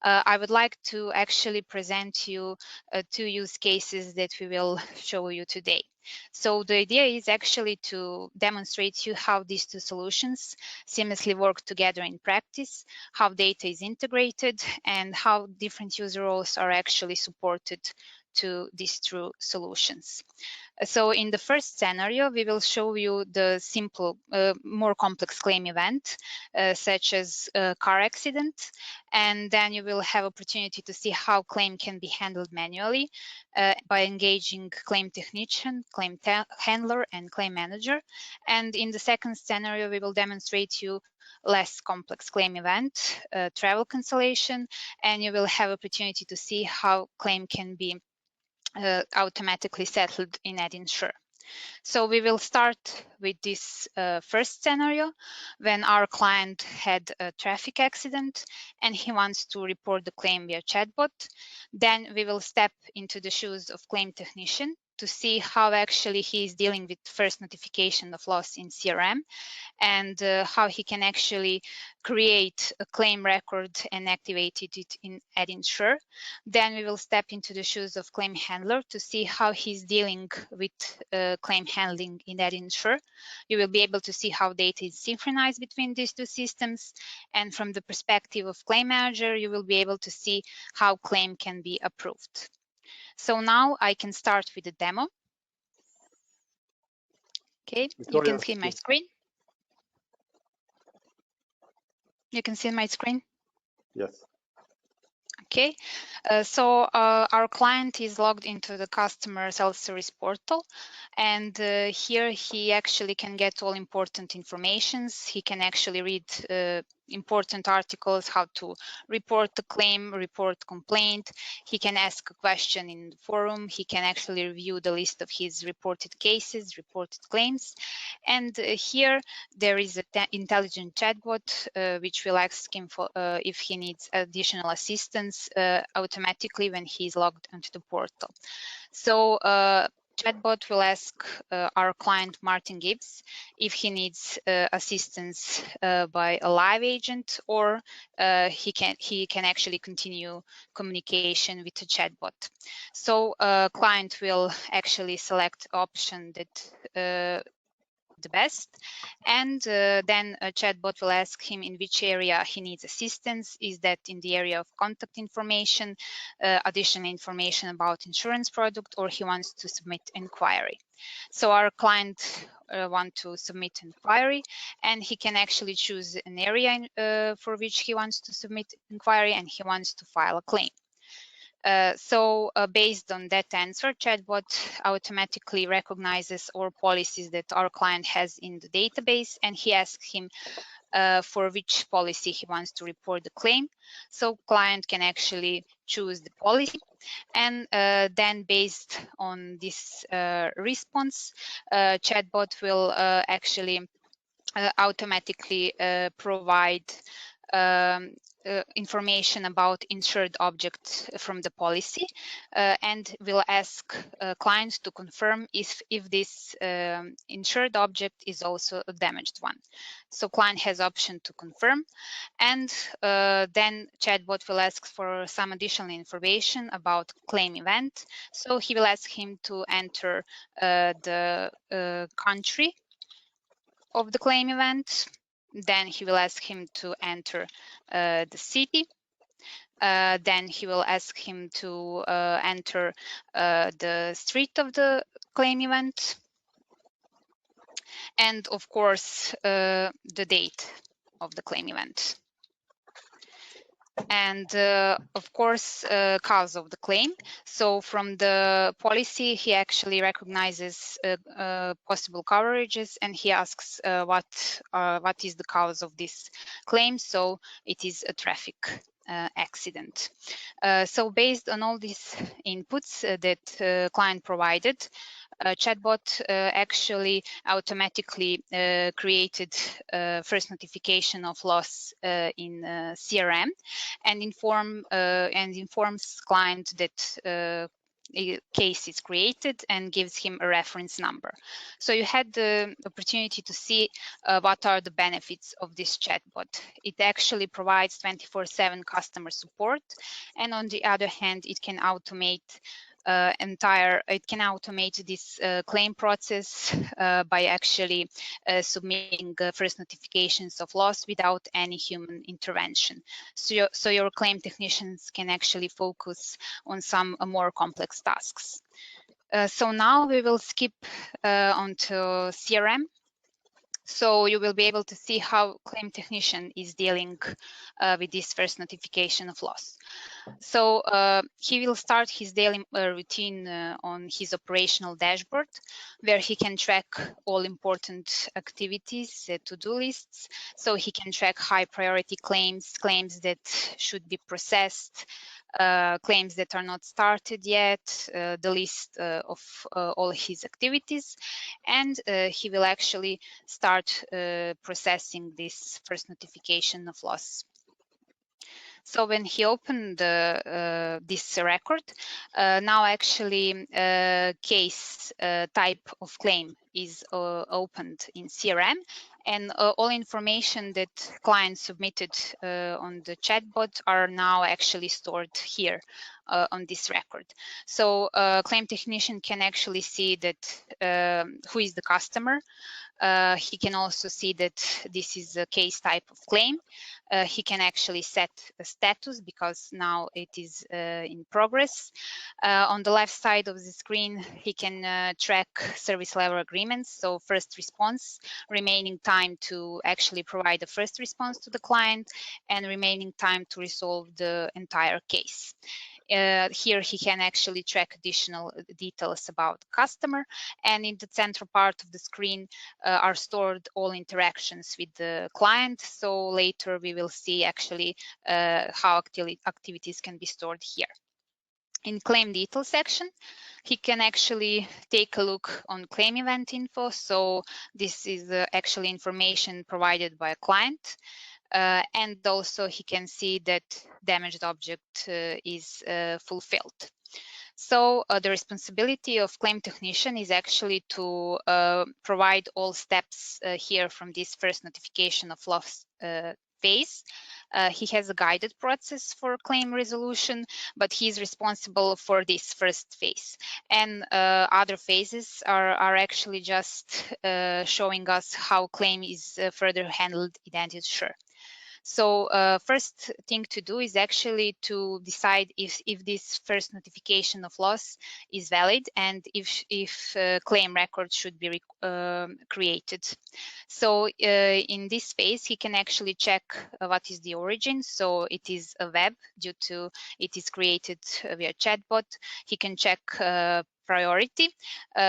I would like to actually present you two use cases that we will show you today. So the idea is actually to demonstrate you how these two solutions seamlessly work together in practice, how data is integrated, and how different user roles are actually supported to these two solutions. So in the first scenario, we will show you the simple, more complex claim event, such as a car accident, and then you will have opportunity to see how claim can be handled manually by engaging claim technician, claim handler, and claim manager. And in the second scenario, we will demonstrate you less complex claim event, travel cancellation, and you will have opportunity to see how claim can be automatically settled in 𝐻𝐻𝐻𝐿. So we will start with this first scenario when our client had a traffic accident and he wants to report the claim via chatbot. Then we will step into the shoes of claim technician to see how actually he is dealing with first notification of loss in CRM and how he can actually create a claim record and activate it in 𝐻𝐻𝐻𝐿. Then we will step into the shoes of claim handler to see how he's dealing with claim handling in 𝐻𝐻𝐻𝐿. You will be able to see how data is synchronized between these two systems. And from the perspective of claim manager, you will be able to see how claim can be approved. So now I can start with the demo. Okay, you can see my screen. You can see my screen? Yes. Okay, so our client is logged into the customer self-service portal, and here he actually can get all important informations. He can actually read important articles, how to report the claim, report complaint. He can ask a question in the forum. He can actually review the list of his reported cases, reported claims. And here there is an intelligent chatbot, which will ask him for if he needs additional assistance automatically when he's logged into the portal. So chatbot will ask our client Martin Gibbs if he needs assistance by a live agent, or he can actually continue communication with the chatbot. So client will actually select option that the best, and then a chatbot will ask him in which area he needs assistance. Is that in the area of contact information, additional information about insurance product, or he wants to submit inquiry? So our client want to submit inquiry, and he can actually choose an area for which he wants to submit inquiry, and he wants to file a claim. So based on that answer, chatbot automatically recognizes all policies that our client has in the database, and he asks him for which policy he wants to report the claim. So client can actually choose the policy, and then based on this response, chatbot will actually automatically provide information about insured object from the policy, and will ask clients to confirm if this insured object is also a damaged one. So client has option to confirm, and then chatbot will ask for some additional information about claim event. So he will ask him to enter the country of the claim event. Then he will ask him to enter the city. Then he will ask him to enter the street of the claim event. And of course, the date of the claim event. And of course, cause of the claim. So from the policy, he actually recognizes possible coverages, and he asks what is the cause of this claim. So it is a traffic accident. So based on all these inputs that client provided, chatbot actually automatically created first notification of loss in CRM, and informs client that case is created and gives him a reference number. So you had the opportunity to see what are the benefits of this chatbot. It actually provides 24/7 customer support, and on the other hand, it can automate this claim process by actually submitting first notifications of loss without any human intervention. So your claim technicians can actually focus on some more complex tasks. So now we will skip onto CRM. So you will be able to see how claim technician is dealing with this first notification of loss. So he will start his daily routine on his operational dashboard, where he can track all important activities, to-do lists. So he can track high priority claims, claims that should be processed, claims that are not started yet, the list of all his activities, and he will actually start processing this first notification of loss. So when he opened this record, now actually case type of claim is opened in CRM, and all information that clients submitted on the chatbot are now actually stored here on this record. So claim technician can actually see that who is the customer. He can also see that this is a case type of claim. He can actually set a status because now it is in progress. On the left side of the screen, he can track service level agreements. So first response, remaining time to actually provide the first response to the client, and remaining time to resolve the entire case. Here he can actually track additional details about the customer, and in the central part of the screen are stored all interactions with the client. So later we will see actually how activities can be stored here. In claim detail section, he can actually take a look on claim event info. So this is actually information provided by a client. And also he can see that damaged object is fulfilled. So the responsibility of claim technician is actually to provide all steps here from this first notification of loss phase. He has a guided process for claim resolution, but he's responsible for this first phase. And other phases are actually just showing us how claim is further handled in Insurers. So first thing to do is actually to decide if this first notification of loss is valid and if claim record should be created. So in this phase, he can actually check what is the origin. So it is a web due to it is created via chatbot. He can check priority.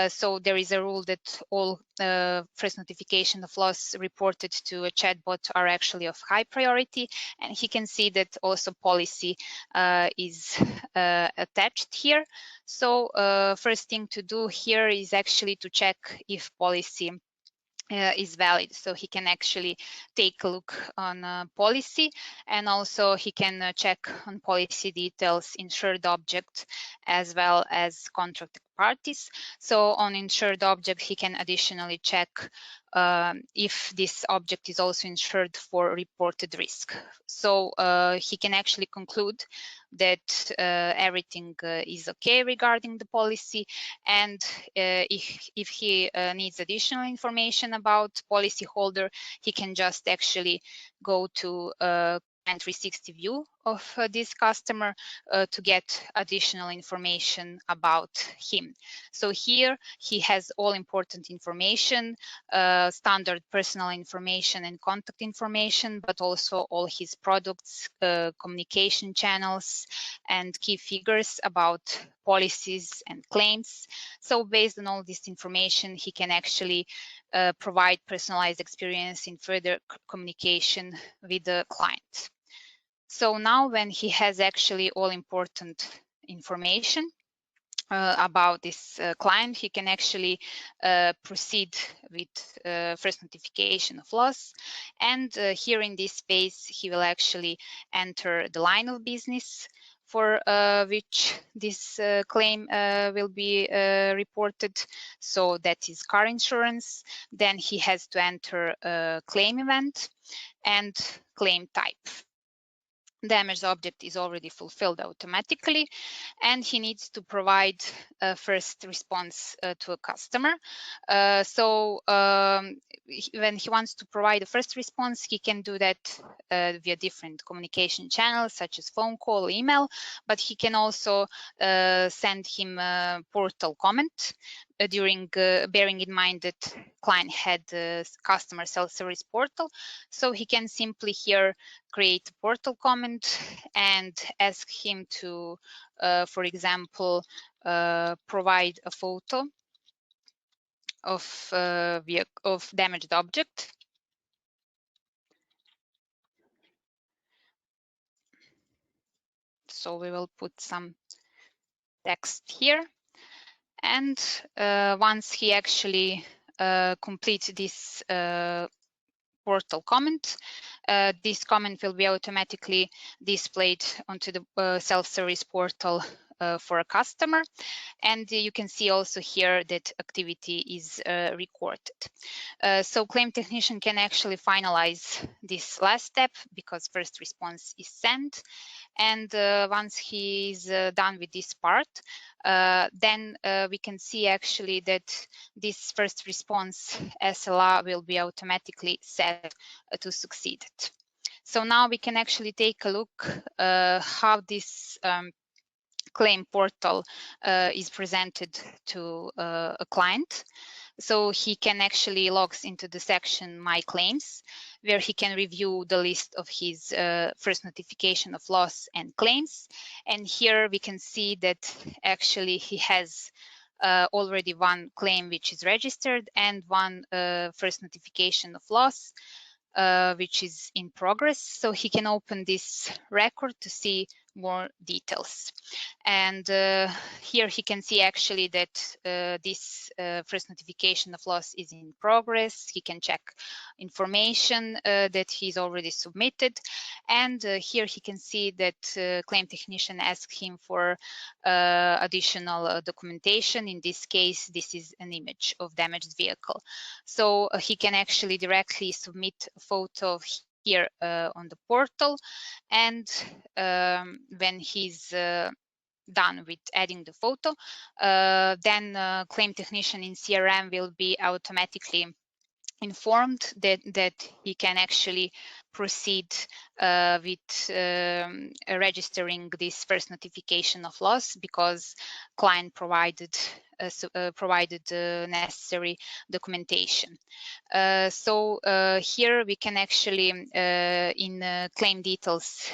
So there is a rule that all first notification of loss reported to a chatbot are actually of high priority, and he can see that also policy is attached here. So first thing to do here is actually to check if policy is valid. So he can actually take a look on policy, and also he can check on policy details, insured object, as well as contract parties. So on insured object, he can additionally check if this object is also insured for reported risk. So he can actually conclude that everything is okay regarding the policy, and if he needs additional information about policyholder, he can just actually go to Client 360 view of this customer to get additional information about him. So here he has all important information, standard personal information and contact information, but also all his products, communication channels, and key figures about policies and claims. So based on all this information, he can actually provide personalized experience in further communication with the client. So now when he has actually all important information about this client, he can actually proceed with first notification of loss. And here in this phase, he will actually enter the line of business. for which this claim will be reported. So that is car insurance. Then he has to enter a claim event and claim type. Damaged object is already fulfilled automatically, and he needs to provide a first response to a customer. When he wants to provide a first response, he can do that via different communication channels such as phone call, email, but he can also send him a portal comment during bearing in mind that client had a customer self-service portal. So he can simply here create a portal comment and ask him to, for example, provide a photo of damaged object. So we will put some text here. And once he actually completes this portal comment, this comment will be automatically displayed onto the self-service portal for a customer. And you can see also here that activity is recorded. So claim technician can actually finalize this last step because first response is sent. And once he is done with this part, then we can see actually that this first response SLA will be automatically set to succeed it. So now we can actually take a look how this claim portal is presented to a client. So he can actually logs into the section My Claims, where he can review the list of his first notification of loss and claims. And here we can see that actually he has already one claim which is registered and one first notification of loss which is in progress. So he can open this record to see more details. And here he can see actually that this first notification of loss is in progress. He can check information that he's already submitted. And here he can see that claim technician asked him for additional documentation. In this case, this is an image of damaged vehicle. So he can actually directly submit a photo here on the portal, and when he's done with adding the photo, then claim technician in CRM will be automatically informed that he can actually proceed with registering this first notification of loss because client provided necessary documentation. So here we can actually, in claim details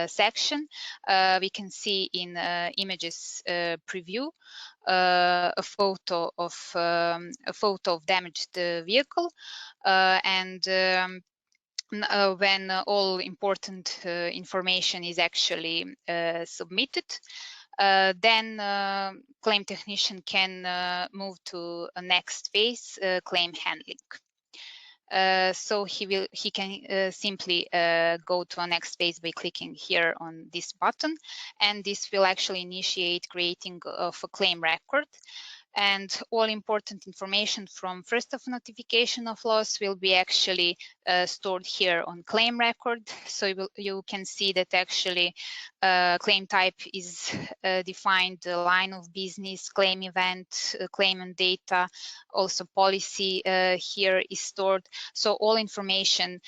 section, we can see in images preview a photo of damaged vehicle, and when all important information is actually submitted, then claim technician can move to a next phase, claim handling. So he can simply go to a next phase by clicking here on this button, and this will actually initiate creating of a claim record. And all important information from first of notification of loss will be actually stored here on claim record. So you can see that actually claim type is defined, the line of business, claim event, claimant data, also policy here is stored. So all information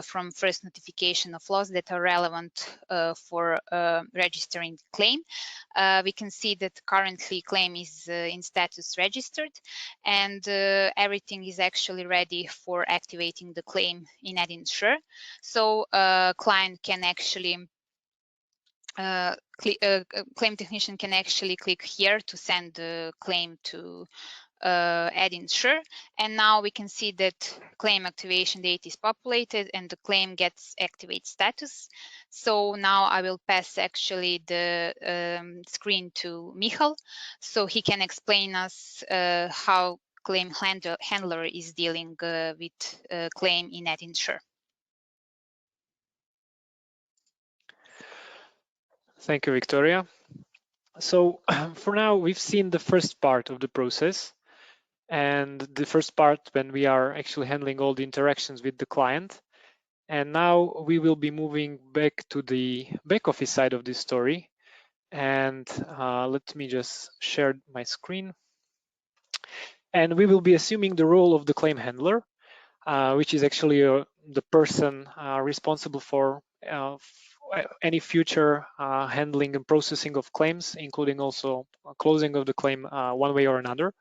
from first notification of loss that are relevant for registering the claim. We can see that currently claim is in status registered, and everything is actually ready for activating the claim in Insure. So client can actually claim technician can actually click here to send the claim to Insure, and now we can see that claim activation date is populated and the claim gets activate status. So now I will pass actually the screen to Michal, so he can explain us how claim handler is dealing with claim in Insure. Thank you, Victoria. So for now, we've seen the first part of the process, and the first part when we are actually handling all the interactions with the client. And now we will be moving back to the back office side of this story. And let me just share my screen. And we will be assuming the role of the claim handler, which is actually the person responsible for any future handling and processing of claims, including also closing of the claim one way or another.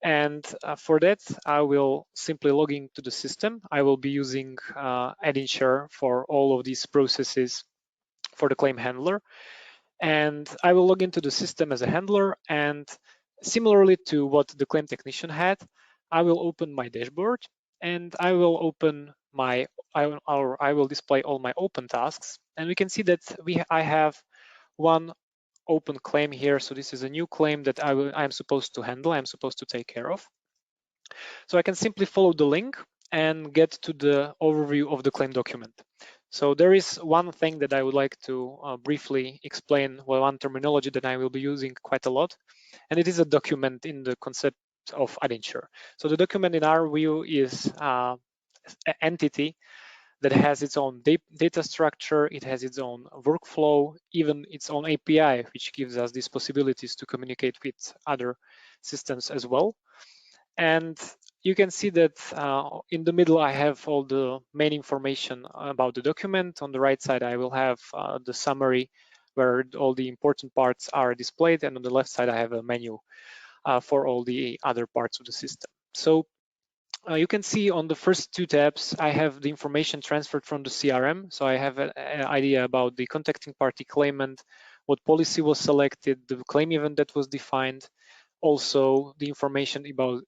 And for that, I will simply log into the system. I will be using 𝐻𝐻 for all of these processes for the claim handler. And I will log into the system as a handler, and similarly to what the claim technician had, I will open my dashboard, and I will open my, I will display all my open tasks. And we can see that I have one open claim here. So this is a new claim that I'm supposed to handle, I'm supposed to take care of. So I can simply follow the link and get to the overview of the claim document. So there is one thing that I would like to briefly explain, well, one terminology that I will be using quite a lot, and it is a document in the concept of 𝐻𝐻. So the document in our view is an entity that has its own data structure, it has its own workflow, even its own API, which gives us these possibilities to communicate with other systems as well. And you can see that in the middle, I have all the main information about the document. On the right side, I will have the summary where all the important parts are displayed. And on the left side, I have a menu for all the other parts of the system. So you can see on the first two tabs, I have the information transferred from the CRM. So I have an idea about the contacting party claimant, what policy was selected, the claim event that was defined, also the information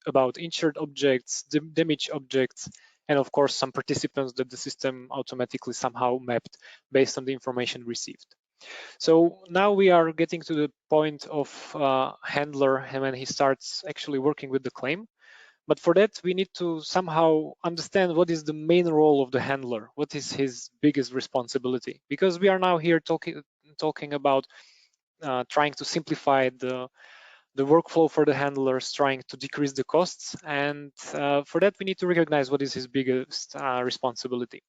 about insured objects, the damaged objects, and of course some participants that the system automatically somehow mapped based on the information received. So now we are getting to the point of handler when he starts actually working with the claim. But for that, we need to somehow understand what is the main role of the handler, what is his biggest responsibility, because we are now here talking about trying to simplify the workflow for the handlers, trying to decrease the costs. And for that, we need to recognize what is his biggest responsibility.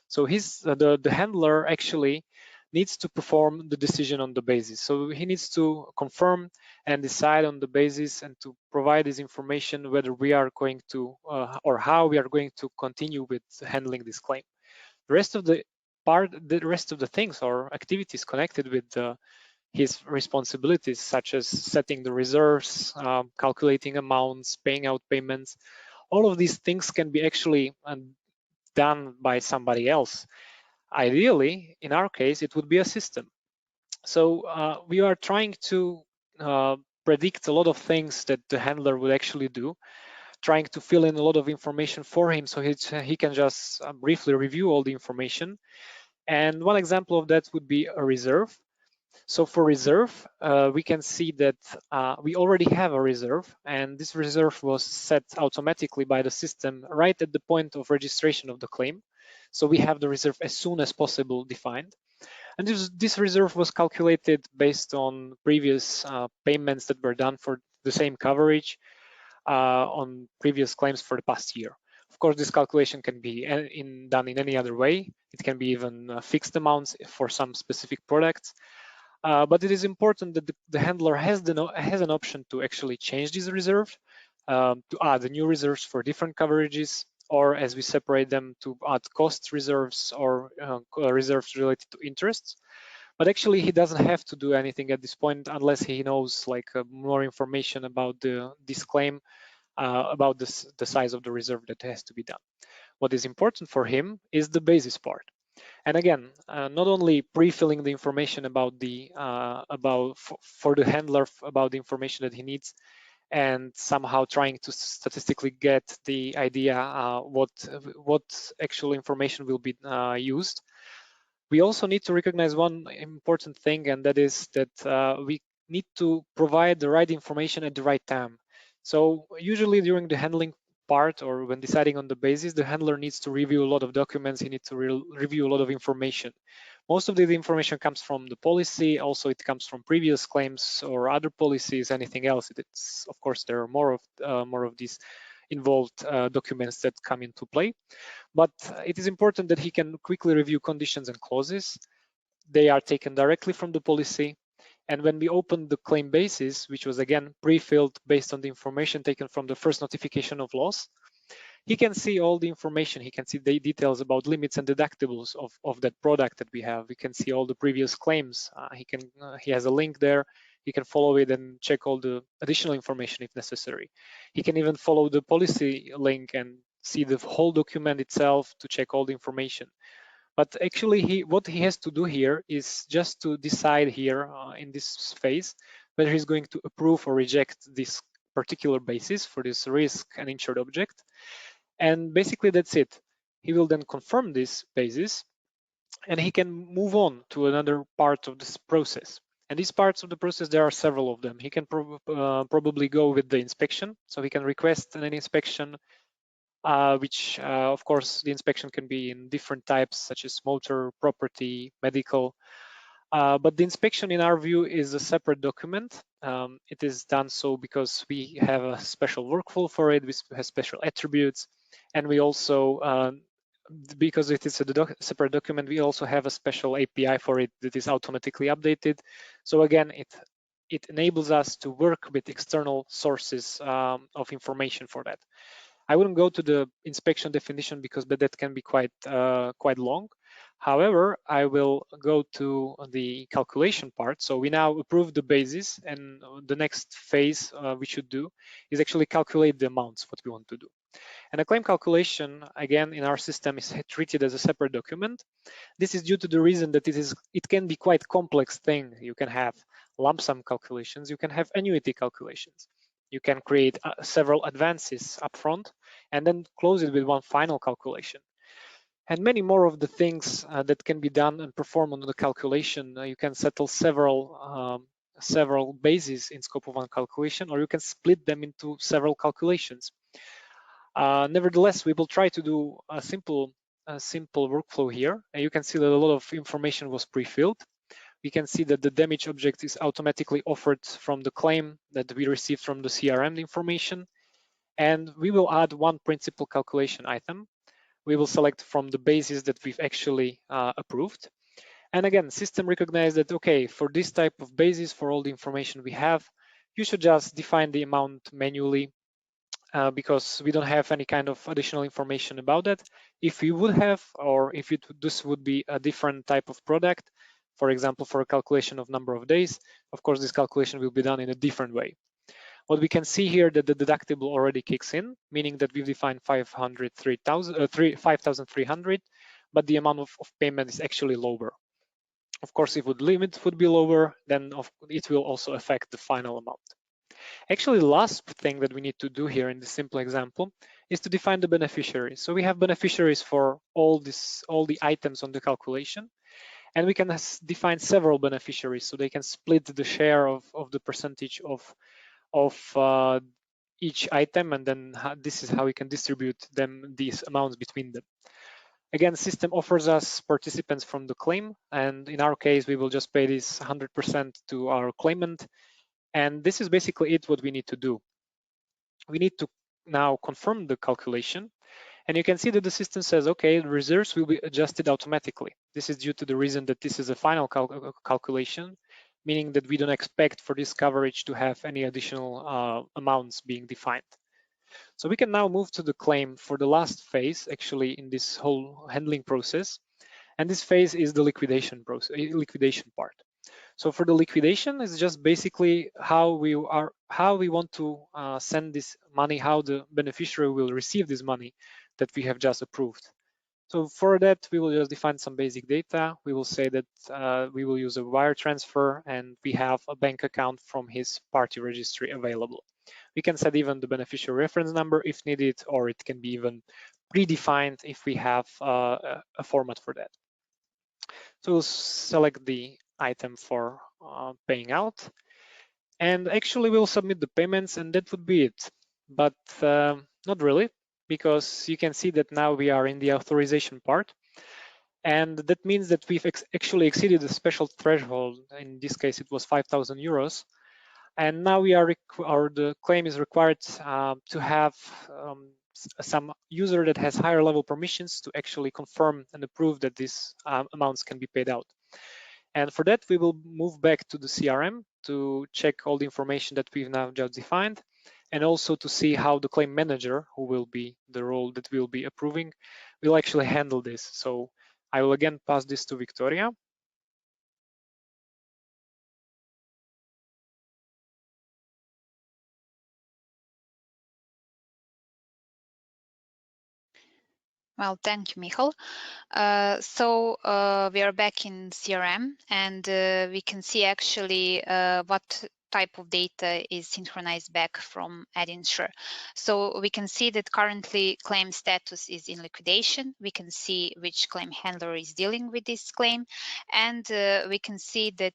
So the handler actually needs to perform the decision on the basis. So he needs to confirm and decide on the basis and to provide this information whether we are going to or how we are going to continue with handling this claim. The rest of the things or activities connected with his responsibilities, such as setting the reserves, calculating amounts, paying out payments, all of these things can be actually done by somebody else. Ideally, in our case, it would be a system. So we are trying to predict a lot of things that the handler would actually do, trying to fill in a lot of information for him so he can just briefly review all the information. And one example of that would be a reserve. So for reserve, we can see that we already have a reserve, and this reserve was set automatically by the system right at the point of registration of the claim. So we have the reserve as soon as possible defined. And this reserve was calculated based on previous payments that were done for the same coverage on previous claims for the past year. Of course, this calculation can be done in any other way. It can be even fixed amounts for some specific products. But it is important that the handler has an option to actually change this reserve, to add new reserves for different coverages, or as we separate them, to add cost reserves or reserves related to interests. But actually, he doesn't have to do anything at this point unless he knows more information about this claim, about the size of the reserve that has to be done. What is important for him is the basis part. And again, not only pre-filling the information about for the handler about the information that he needs, and somehow trying to statistically get the idea what actual information will be used. We also need to recognize one important thing, and that is that we need to provide the right information at the right time. So usually during the handling part or when deciding on the basis, the handler needs to review a lot of documents, he needs to review a lot of information. Most of the information comes from the policy. Also, it comes from previous claims or other policies, anything else. It's, of course, there are more of these involved documents that come into play. But it is important that he can quickly review conditions and clauses. They are taken directly from the policy. And when we open the claim basis, which was again pre-filled based on the information taken from the first notification of loss, he can see all the information. He can see the details about limits and deductibles of that product that we have. We can see all the previous claims. He has a link there. He can follow it and check all the additional information if necessary. He can even follow the policy link and see the whole document itself to check all the information. But actually, what he has to do here is just to decide here in this phase whether he's going to approve or reject this particular basis for this risk and insured object. And basically that's it. He will then confirm this basis and he can move on to another part of this process. And these parts of the process, there are several of them. He can probably go with the inspection. So he can request an inspection, which of course the inspection can be in different types such as motor, property, medical. But the inspection in our view is a separate document. It is done so because we have a special workflow for it, we have special attributes, and we also, because it is a separate document, we also have a special API for it that is automatically updated. So again, it enables us to work with external sources of information for that. I wouldn't go to the inspection definition because that can be quite long. However, I will go to the calculation part. So we now approve the basis, and the next phase we should do is actually calculate the amounts, what we want to do. And a claim calculation, again, in our system is treated as a separate document. This is due to the reason that it can be quite complex thing. You can have lump sum calculations, you can have annuity calculations. You can create several advances upfront and then close it with one final calculation. And many more of the things that can be done and performed on the calculation. You can settle several bases in scope of one calculation, or you can split them into several calculations. Nevertheless, we will try to do a simple workflow here. And you can see that a lot of information was pre-filled. We can see that the damage object is automatically offered from the claim that we received from the CRM information. And we will add one principal calculation item. We will select from the basis that we've actually approved. And again, system recognizes that, okay, for this type of basis, for all the information we have, you should just define the amount manually because we don't have any kind of additional information about that. If we would have, or if this would be a different type of product, for example, for a calculation of number of days, of course, this calculation will be done in a different way. What we can see here that the deductible already kicks in, meaning that we've defined 5,300, but the amount of payment is actually lower. Of course, if the limit would be lower, then it will also affect the final amount. Actually, the last thing that we need to do here in this simple example is to define the beneficiaries. So we have beneficiaries for all the items on the calculation, and we can define several beneficiaries so they can split the share of the percentage of each item, and then this is how we can distribute these amounts between them. Again, system offers us participants from the claim, and in our case, we will just pay this 100% to our claimant. And this is basically what we need to do. We need to now confirm the calculation. And you can see that the system says, okay, the reserves will be adjusted automatically. This is due to the reason that this is a final calculation, meaning that we don't expect for this coverage to have any additional amounts being defined. So we can now move to the claim for the last phase, actually, in this whole handling process. And this phase is the liquidation part. So for the liquidation, it's just basically how we want to send this money, how the beneficiary will receive this money that we have just approved. So for that, we will just define some basic data. We will say that we will use a wire transfer and we have a bank account from his party registry available. We can set even the beneficiary reference number if needed, or it can be even predefined if we have a format for that. So we'll select the item for paying out, and actually we'll submit the payments, and that would be it. But not really, because you can see that now we are in the authorization part. And that means that we've actually exceeded the special threshold. In this case, it was 5,000 euros. And now we are, or the claim is required to have some user that has higher level permissions to actually confirm and approve that these amounts can be paid out. And for that, we will move back to the CRM to check all the information that we've now just defined, and also to see how the claim manager, who will be the role that we'll be approving, will actually handle this. So I will again pass this to Victoria. Well, thank you, Michal. We are back in CRM, and we can see actually what type of data is synchronized back from 𝐻𝐻𝐻. So we can see that currently claim status is in liquidation. We can see which claim handler is dealing with this claim, and we can see that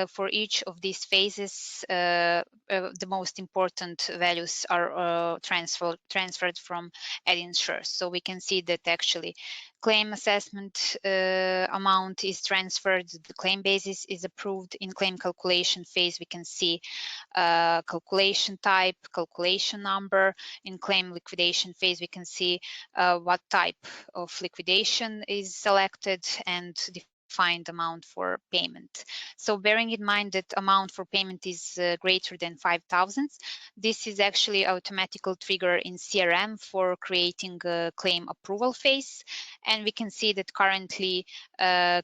for each of these phases, the most important values are transferred from 𝐻𝐻𝐻. So we can see that actually claim assessment amount is transferred, the claim basis is approved. In claim calculation phase, we can see calculation type, calculation number. In claim liquidation phase, we can see what type of liquidation is selected and defined amount for payment. So bearing in mind that amount for payment is greater than 5,000, this is actually automatically trigger in CRM for creating a claim approval phase. And we can see that currently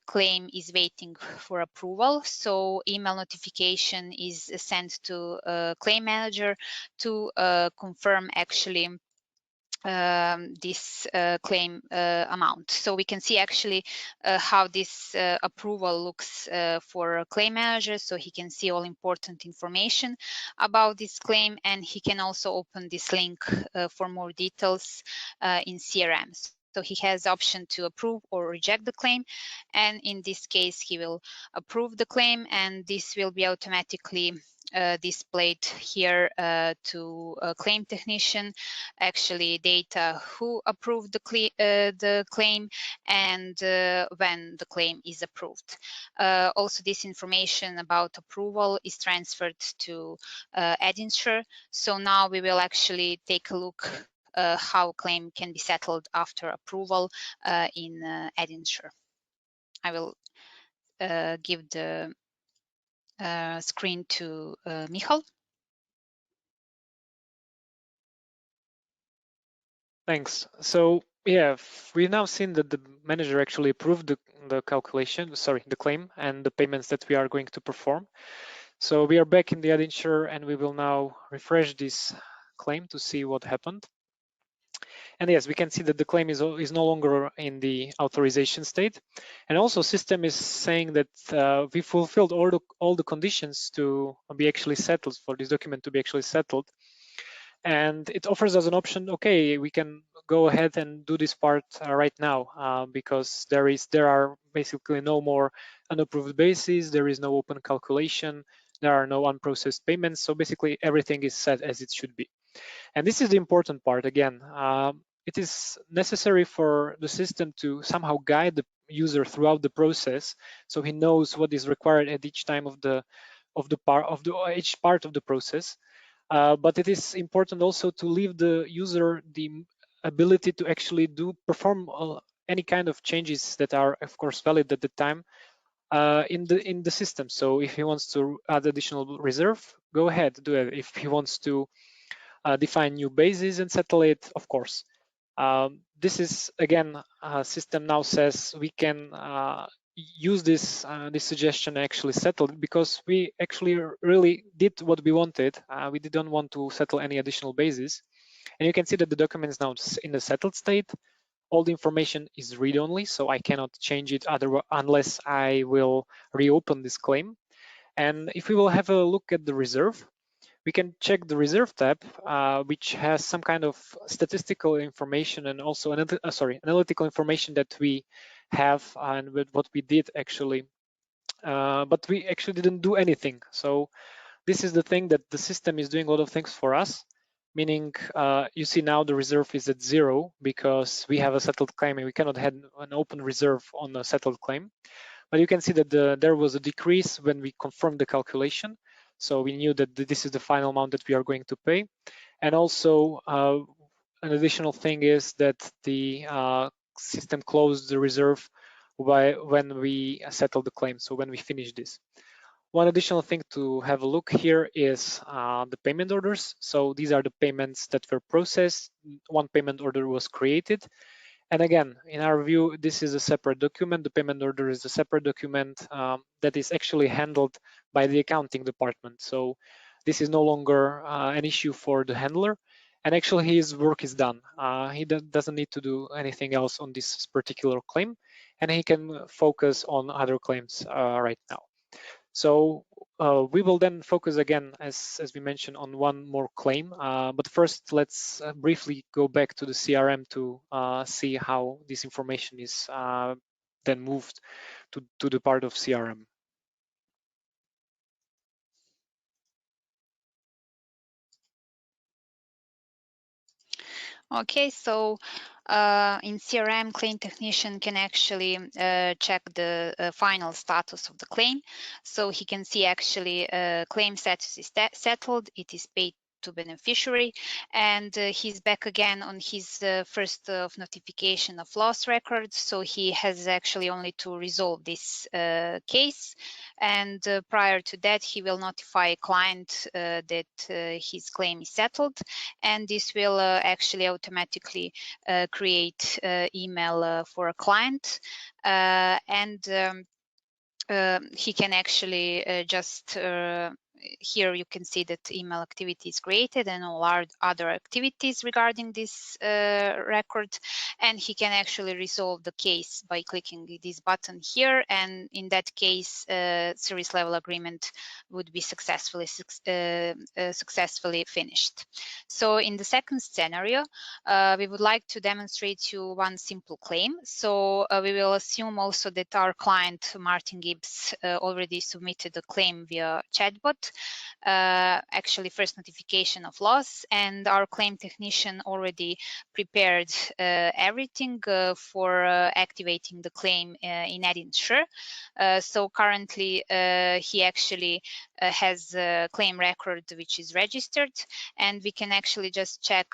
claim is waiting for approval. So email notification is sent to claim manager to confirm actually this claim amount. So we can see actually how this approval looks for a claim manager. So he can see all important information about this claim, and he can also open this link for more details in CRM. So he has the option to approve or reject the claim. And in this case, he will approve the claim, and this will be automatically displayed here to a claim technician, actually data who approved the claim and when the claim is approved. Also, this information about approval is transferred to 𝐻𝐻𝐻. So now we will actually take a look how claim can be settled after approval in 𝐻𝐻𝐻. I will give the screen to Michal. Thanks. So yeah, we've now seen that the manager actually approved the calculation, sorry, the claim and the payments that we are going to perform. So we are back in the 𝐻𝐻𝐻 and we will now refresh this claim to see what happened. And yes, we can see that the claim is no longer in the authorization state. And also system is saying that we fulfilled all the conditions to be actually settled, for this document to be actually settled. And it offers us an option, okay, we can go ahead and do this part right now because there are basically no more unapproved bases, there is no open calculation, there are no unprocessed payments. So basically everything is set as it should be. And this is the important part again. It is necessary for the system to somehow guide the user throughout the process, so he knows what is required at each time of each part of the process. But it is important also to leave the user the ability to actually perform any kind of changes that are, of course, valid at the time in the system. So if he wants to add additional reserve, go ahead, do it. If he wants to define new bases and settle it, of course. This is again, system now says we can use this suggestion actually settled because we actually really did what we wanted. We didn't want to settle any additional bases. And you can see that the document is now in the settled state. All the information is read-only, so I cannot change it unless I will reopen this claim. And if we will have a look at the reserve, we can check the reserve tab, which has some kind of statistical information and also analytical information that we have and with what we did actually, but we actually didn't do anything. So this is the thing, that the system is doing a lot of things for us. meaning you see now the reserve is at 0 because we have a settled claim and we cannot have an open reserve on a settled claim. But you can see that there was a decrease when we confirmed the calculation. So we knew that this is the final amount that we are going to pay. And also an additional thing is that the system closed the reserve when we settled the claim, so when we finish this. One additional thing to have a look here is the payment orders. So these are the payments that were processed. One payment order was created. And again, in our view, this is a separate document. The payment order is a separate document that is actually handled by the accounting department. So this is no longer an issue for the handler. And actually his work is done. He doesn't need to do anything else on this particular claim, and he can focus on other claims right now. So we will then focus again, as we mentioned, on one more claim. But first, let's briefly go back to the CRM to see how this information is then moved to the part of CRM. Okay, so in CRM, claim technician can actually check the final status of the claim. So he can see actually claim status is settled, it is paid to beneficiary, and he's back again on his first of notification of loss record. So he has actually only to resolve this case, and prior to that he will notify client that his claim is settled, and this will actually automatically create email for a client, and he can actually just here you can see that email activity is created and all our other activities regarding this record, and he can actually resolve the case by clicking this button here, and in that case service level agreement would be successfully finished. So in the second scenario we would like to demonstrate you one simple claim. So we will assume also that our client Martin Gibbs already submitted a claim via chatbot, actually first notification of loss, and our claim technician already prepared everything for activating the claim in 𝐻𝐻𝐻𝐿. So currently he actually has a claim record which is registered, and we can actually just check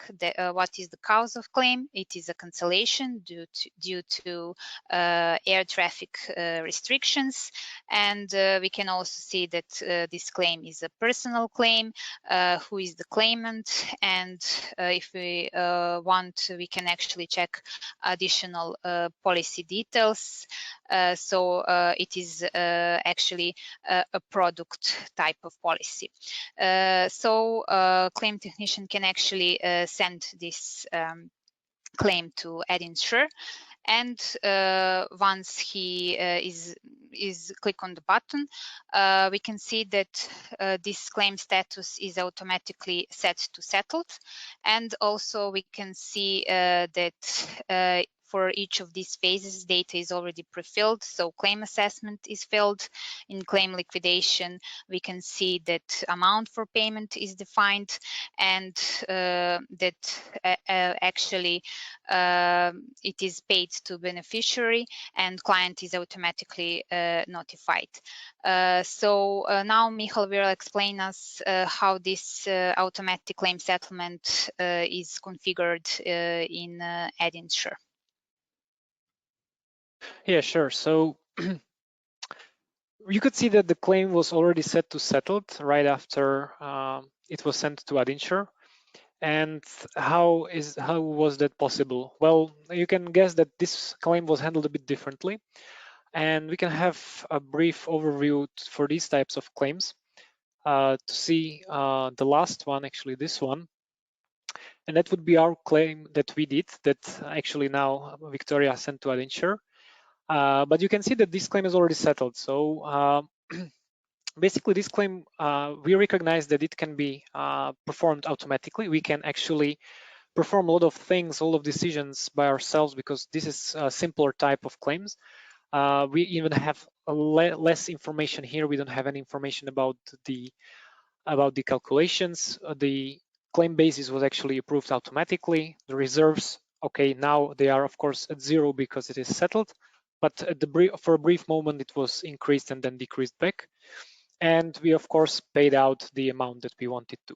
what is the cause of claim. It is a cancellation due to air traffic restrictions, and we can also see that this claim is a personal claim, who is the claimant, and if we want, we can actually check additional policy details. So it is actually a product type of policy. So claim technician can actually send this claim to 𝐻𝐻𝐻𝐿, and once he is click on the button, we can see that this claim status is automatically set to settled, and also we can see that for each of these phases, data is already pre-filled. So claim assessment is filled. In claim liquidation, we can see that amount for payment is defined, and that actually it is paid to beneficiary, and client is automatically notified. So now Michal will explain us how this automatic claim settlement is configured in 𝐻𝐻𝐻𝐿. Yeah, sure. So you could see that the claim was already set to settled right after it was sent to 𝐻𝐻𝐻𝐿. And how was that possible? Well, you can guess that this claim was handled a bit differently, and we can have a brief overview for these types of claims to see the last one, actually this one, and that would be our claim that we did that actually now Victoria sent to 𝐻𝐻𝐻𝐿. But you can see that this claim is already settled. So basically this claim, we recognize that it can be performed automatically. We can actually perform a lot of things, all of decisions by ourselves, because this is a simpler type of claims. We even have less information here. We don't have any information about the calculations. The claim basis was actually approved automatically. The reserves, okay, now they are of course at 0 because it is settled, but for a brief moment it was increased and then decreased back. And we of course paid out the amount that we wanted to.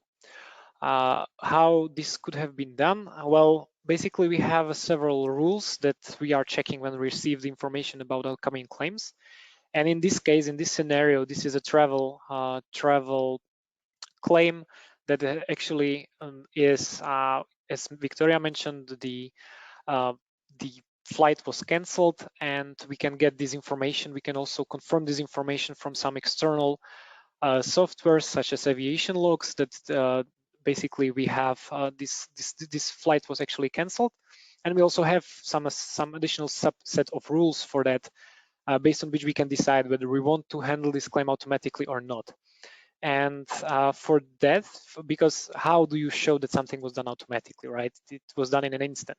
How this could have been done? Well, basically we have several rules that we are checking when we receive the information about upcoming claims. And in this case, in this scenario, this is a travel claim that actually is, as Victoria mentioned, the flight was cancelled, and we can get this information. We can also confirm this information from some external software such as aviation logs that basically we have this flight was actually cancelled, and we also have some additional subset of rules for that, based on which we can decide whether we want to handle this claim automatically or not. And for that, because how do you show that something was done automatically, right? It was done in an instant.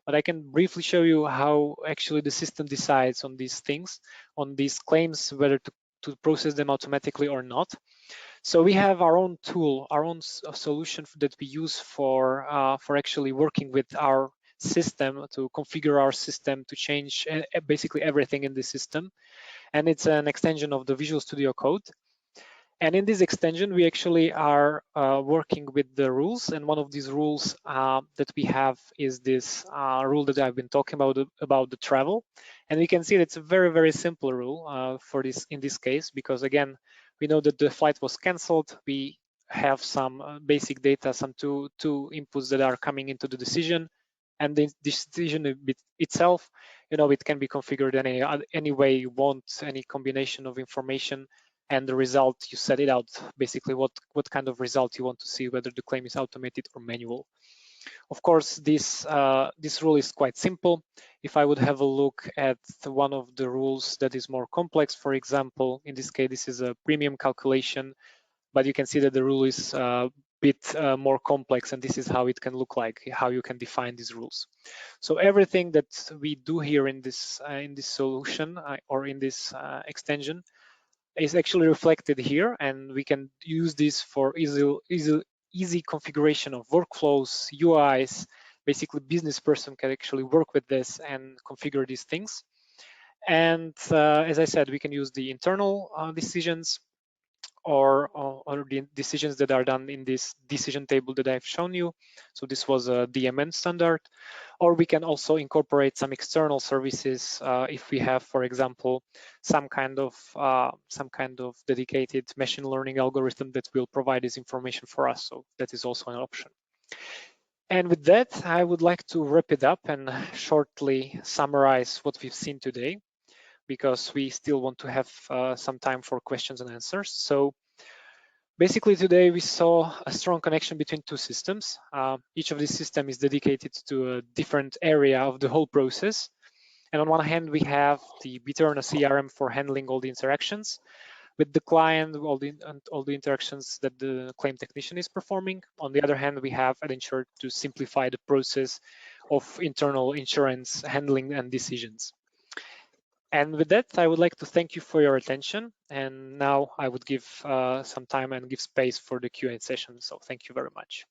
But I can briefly show you how actually the system decides on these things, on these claims, whether to process them automatically or not. So we have our own tool, our own solution that we use for actually working with our system, to configure our system, to change basically everything in the system. And it's an extension of the Visual Studio Code. And in this extension, we actually are working with the rules. And one of these rules that we have is this rule that I've been talking about the travel. And we can see that it's a very, very simple rule for this in this case, because again, we know that the flight was canceled. We have some basic data, some two inputs that are coming into the decision. And the decision itself, it can be configured any way you want, any combination of information. And the result, you set it out, basically what kind of result you want to see, whether the claim is automated or manual. Of course, this rule is quite simple. If I would have a look at one of the rules that is more complex, for example, in this case, this is a premium calculation, but you can see that the rule is a bit more complex, and this is how it can look like, how you can define these rules. So everything that we do here in this solution or in this extension is actually reflected here, and we can use this for easy configuration of workflows, UIs. Basically, business person can actually work with this and configure these things. And as I said, we can use the internal decisions or the decisions that are done in this decision table that I've shown you. So this was a DMN standard, or we can also incorporate some external services if we have, for example, some kind of dedicated machine learning algorithm that will provide this information for us. So that is also an option. And with that, I would like to wrap it up and shortly summarize what we've seen today, because we still want to have some time for questions and answers. So basically today we saw a strong connection between two systems. Each of these systems is dedicated to a different area of the whole process. And on one hand, we have the BE-terna CRM for handling all the interactions with the client, all the interactions that the claim technician is performing. On the other hand, we have Insurers to simplify the process of internal insurance handling and decisions. And with that, I would like to thank you for your attention. And now I would give some time and give space for the Q&A session. So thank you very much.